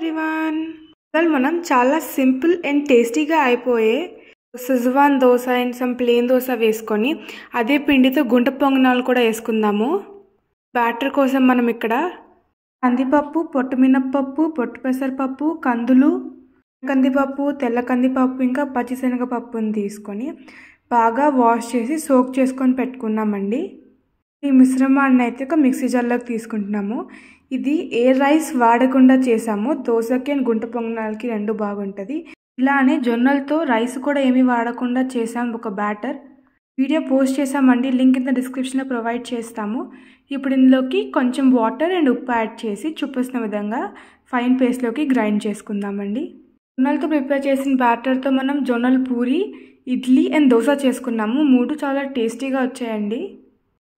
Everyone మనం చాలా simple and టేస్టీగా అయిపోయే schezwan dosa and some plain dosa వేసుకొని అదే పిండితో గుంట పొంగనాలు కూడా వేసుకుందాము. బ్యాటర్ కోసం మనం ఇక్కడ కందిపప్పు, పొట్టు మినప్పప్పు, పొట్టు పెసరపప్పు, కందులు, కందిపప్పు, తెల్ల కందిపప్పు, ఇంకా పచ్చిశనగపప్పుని తీసుకొని బాగా వాష్ చేసి సోక్ చేసుకొని పెట్టుకున్నామండి. ఈ మిశ్రమాన్ని అయితే ఒక మిక్సీ జార్లోకి తీసుకుంటున్నాము. ఇది ఏ రైస్ వాడకుండా చేసాము. దోశకి అండ్ గుంట పొంగనాలకి రెండు బాగుంటుంది. ఇలానే జొన్నలతో రైస్ కూడా ఏమీ వాడకుండా చేసాం ఒక బ్యాటర్. వీడియో పోస్ట్ చేసామండి, లింక్ కింద డిస్క్రిప్షన్లో ప్రొవైడ్ చేస్తాము. ఇప్పుడు ఇందులోకి కొంచెం వాటర్ అండ్ ఉప్పు యాడ్ చేసి చూపిస్తున్న విధంగా ఫైన్ పేస్ట్లోకి గ్రైండ్ చేసుకుందామండి. జొన్నలతో ప్రిపేర్ చేసిన బ్యాటర్తో మనం జొన్నల పూరి, ఇడ్లీ అండ్ దోశ చేసుకున్నాము. మూడు చాలా టేస్టీగా వచ్చాయండి.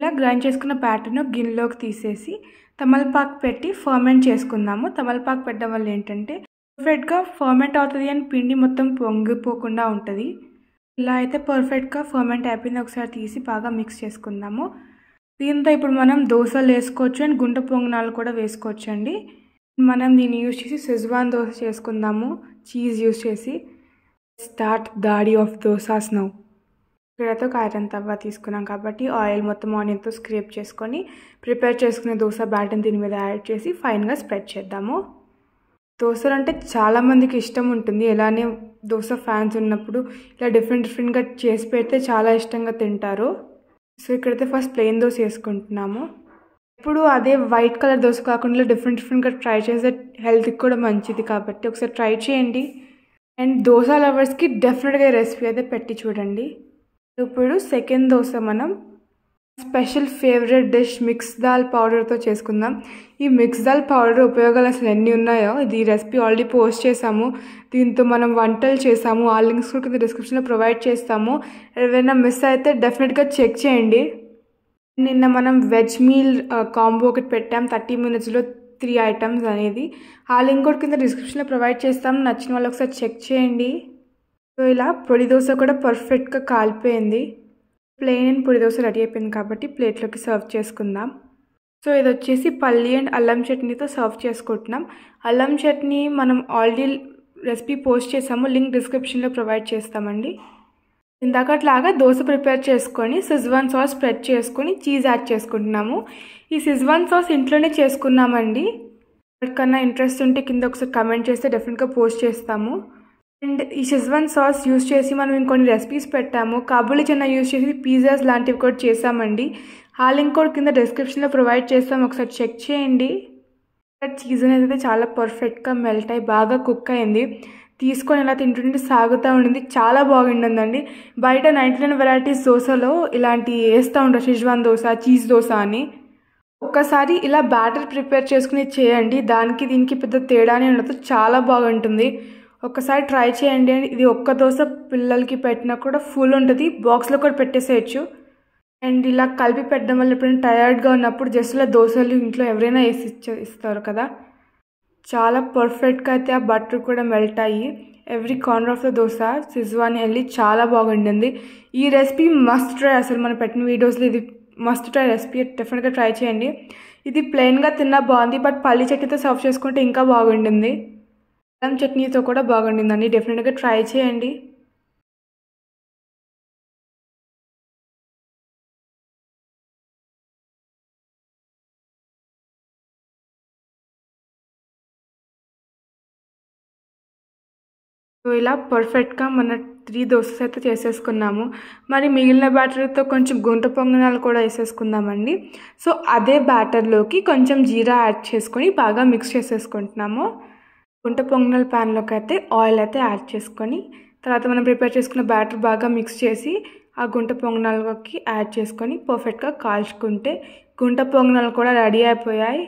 ఇలా గ్రైండ్ చేసుకున్న బ్యాటర్ను గిన్నెలోకి తీసేసి తమలపాకు పెట్టి ఫర్మెంట్ చేసుకుందాము. తమలపాకు పెట్టడం వల్ల ఏంటంటే పర్ఫెక్ట్గా ఫర్మెంట్ అవుతుంది అండ్ పిండి మొత్తం పొంగిపోకుండా ఉంటుంది. ఇలా అయితే పర్ఫెక్ట్గా ఫర్మెంట్ అయిపోయింది. ఒకసారి తీసి బాగా మిక్స్ చేసుకుందాము. దీంతో ఇప్పుడు మనం దోశలు వేసుకోవచ్చు అండ్ గుంట పొంగనాలు కూడా వేసుకోవచ్చు అండి. మనం దీన్ని యూజ్ చేసి సిజ్వాన్ దోశ చేసుకుందాము, చీజ్ యూజ్ చేసి. స్టార్ట్ దాడి ఆఫ్ దోసాస్ నౌ. ఇక్కడైతే ఒక ఐరన్ తవ్వ తీసుకున్నాం కాబట్టి ఆయిల్ మొత్తం ఆనియన్తో స్క్రేప్ చేసుకొని ప్రిపేర్ చేసుకునే దోశ బ్యాటర్ని దీని మీద యాడ్ చేసి ఫైన్గా స్ప్రెడ్ చేద్దాము. దోశలు అంటే చాలామందికి ఇష్టం ఉంటుంది. ఎలానే దోశ ఫ్యాన్స్ ఉన్నప్పుడు ఇలా డిఫరెంట్గా చేసి పెడితే చాలా ఇష్టంగా తింటారు. సో ఇక్కడైతే ఫస్ట్ ప్లెయిన్ దోశ వేసుకుంటున్నాము. ఇప్పుడు అదే వైట్ కలర్ దోశ కాకుండా డిఫరెంట్గా ట్రై చేస్తే హెల్త్కి కూడా మంచిది కాబట్టి ఒకసారి ట్రై చేయండి. అండ్ దోశ లవర్స్కి డెఫినెట్గా రెసిపీ అయితే పెట్టి చూడండి. ఇప్పుడు సెకండ్ దోశ మనం special favourite dish mix dal పౌడర్తో చేసుకుందాం. ఈ మిక్స్ దాల్ పౌడర్ ఉపయోగాలు అసలు ఎన్ని ఉన్నాయో ఇది రెసిపీ ఆల్రెడీ పోస్ట్ చేసాము. దీంతో మనం వంటలు చేసాము. ఆ లింక్స్ కూడా డిస్క్రిప్షన్లో ప్రొవైడ్ చేస్తాము. ఏదైనా మిస్ అయితే డెఫినెట్గా చెక్ చేయండి. నిన్న మనం వెజ్ మీల్ కాంబో ఒకటి పెట్టాం 30 minutesలో 3 items అనేది. ఆ లింక్ కూడా కింద డిస్క్రిప్షన్లో ప్రొవైడ్ చేస్తాం. నచ్చిన వాళ్ళు ఒకసారి చెక్ చేయండి. సో ఇలా పొడి దోశ కూడా పర్ఫెక్ట్గా కాలిపోయింది. ప్లెయిన్ పొడి దోశ రెడీ అయిపోయింది కాబట్టి ప్లేట్లోకి సర్వ్ చేసుకుందాం. సో ఇది వచ్చేసి పల్లి అండ్ అల్లం చట్నీతో సర్వ్ చేసుకుంటున్నాం. అల్లం చట్నీ మనం ఆల్రెడీ రెసిపీ పోస్ట్ చేసాము, లింక్ డిస్క్రిప్షన్లో ప్రొవైడ్ చేస్తామండి. ఇందాకట్లాగా దోశ ప్రిపేర్ చేసుకొని సిజ్వాన్ సాస్ స్ప్రెడ్ చేసుకొని చీజ్ యాడ్ చేసుకుంటున్నాము. ఈ సిజ్వాన్ సాస్ ఇంట్లోనే చేసుకున్నామండి. ఎవరికన్నా ఇంట్రెస్ట్ ఉంటే కింద ఒకసారి కమెంట్ చేస్తే డెఫినెట్గా పోస్ట్ చేస్తాము. అండ్ ఈ షెజ్వాన్ సాస్ యూజ్ చేసి మనం ఇంకొన్ని రెసిపీస్ పెట్టాము. కాబూలీ చెన్నా యూజ్ చేసి పిజ్జాస్ లాంటివి కూడా చేసామండి. ఆ లింక్ కూడా కింద డిస్క్రిప్షన్లో ప్రొవైడ్ చేస్తాము, ఒకసారి చెక్ చేయండి. చీజ్ అనేది అయితే చాలా పర్ఫెక్ట్గా మెల్ట్ అయ్యి బాగా కుక్ అయింది. తీసుకొని ఇలా తింటుంటే సాగుతూ ఉండింది. చాలా బాగుండిందండి. బయట 99 వెరైటీస్ దోశలో ఇలాంటి వేస్తూ ఉంటారు, షెజ్వాన్ దోశ, చీజ్ దోశ అని. ఒక్కసారి ఇలా బ్యాటర్ ప్రిపేర్ చేసుకుని చేయండి. దానికి దీనికి పెద్ద తేడానే ఉండదు, చాలా బాగుంటుంది. ఒక్కసారి ట్రై చేయండి. ఇది ఒక్క దోశ పిల్లలకి పెట్టినా కూడా ఫుల్ ఉంటుంది. బాక్స్లో కూడా పెట్టేసేయచ్చు. అండ్ ఇలా కలిపి పెట్టడం వల్ల ఎప్పుడైనా టయర్డ్గా ఉన్నప్పుడు జస్ట్ ఇలా దోశలు ఇంట్లో ఎవరైనా వేసి ఇస్తారు కదా, చాలా పర్ఫెక్ట్గా అయితే ఆ బటర్ కూడా మెల్ట్ అయ్యి every corner of the dosa schezwan వెళ్ళి చాలా బాగుంటుంది. ఈ రెసిపీ మస్ట్ ట్రై. అసలు మనం పెట్టిన వీడియోస్లో ఇది మస్ట్ ట్రై రెసిపీ, డెఫినెట్గా ట్రై చేయండి. ఇది ప్లెయిన్గా తిన్నా బాగుంది, బట్ పల్లి చట్నీతో సర్వ్ చేసుకుంటే ఇంకా బాగుంటుంది. అల్లం చట్నీతో కూడా బాగుంటుందండి, డెఫినెట్గా ట్రై చేయండి. సో ఇలా పర్ఫెక్ట్గా మన 3 దోశస్ అయితే చేసేసుకున్నాము. మరి మిగిలిన బ్యాటర్తో కొంచెం గుంట పొంగనాలు కూడా వేసేసుకుందామండి. సో అదే బ్యాటర్లోకి కొంచెం జీరా యాడ్ చేసుకొని బాగా మిక్స్ చేసేసుకుంటున్నాము. గుంట పొంగనాల ప్యాన్లోకి అయితే ఆయిల్ అయితే యాడ్ చేసుకొని తర్వాత మనం ప్రిపేర్ చేసుకున్న బ్యాటర్ బాగా మిక్స్ చేసి ఆ గుంట పొంగనాలకి యాడ్ చేసుకొని పర్ఫెక్ట్గా కాల్చుకుంటే గుంట పొంగనాలు కూడా రెడీ అయిపోయాయి.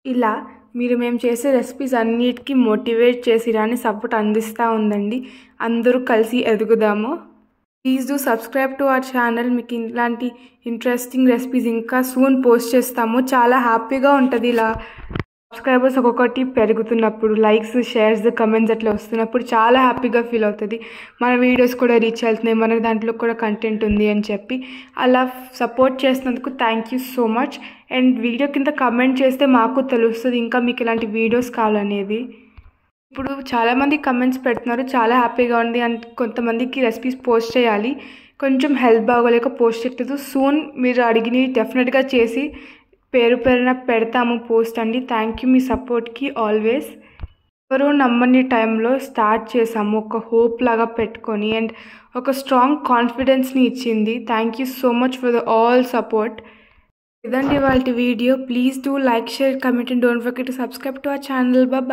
ఇలా మీరు మేము చేసే రెసిపీస్ అన్నిటికీ మోటివేట్ చేసి రాని సపోర్ట్ అందిస్తూ ఉందండి. అందరూ కలిసి ఎదుగుదాము. Please do subscribe to our channel. మీకు ఇలాంటి ఇంట్రెస్టింగ్ రెసిపీస్ ఇంకా సూన్ పోస్ట్ చేస్తాము. చాలా హ్యాపీగా ఉంటుంది ఇలా సబ్స్క్రైబర్స్ ఒక్కొక్కటి పెరుగుతున్నప్పుడు, లైక్స్, షేర్స్, కమెంట్స్ అట్లా వస్తున్నప్పుడు చాలా హ్యాపీగా ఫీల్ అవుతుంది. మన వీడియోస్ కూడా రీచ్ అవుతున్నాయి, మన దాంట్లో కూడా కంటెంట్ ఉంది అని చెప్పి అలా సపోర్ట్ చేసినందుకు thank you so much. And video కింద కమెంట్ చేస్తే మాకు తెలుస్తుంది ఇంకా మీకు ఇలాంటి వీడియోస్ కావాలనేది. ఇప్పుడు చాలామంది కమెంట్స్ పెడుతున్నారు, చాలా హ్యాపీగా ఉంది అండ్ కొంతమందికి రెసిపీస్ పోస్ట్ చేయాలి, కొంచెం హెల్త్ బాగోలేక పోస్ట్ చేయట్లేదు. సూన్ మీరు అడిగినవి డెఫినెట్గా చేసి పేరున పెడతాము పోస్ట్ అండి. థ్యాంక్ యూ మీ సపోర్ట్కి ఆల్వేస్. ఎవరో నమ్మని టైంలో స్టార్ట్ చేసాము, ఒక హోప్ లాగా పెట్టుకొని అండ్ ఒక స్ట్రాంగ్ కాన్ఫిడెన్స్ని ఇచ్చింది. Thank you so much for the all support. ఇదండి వాళ్ళ వీడియో. Please do like, share, comment and don't forget to subscribe to our channel. Bye.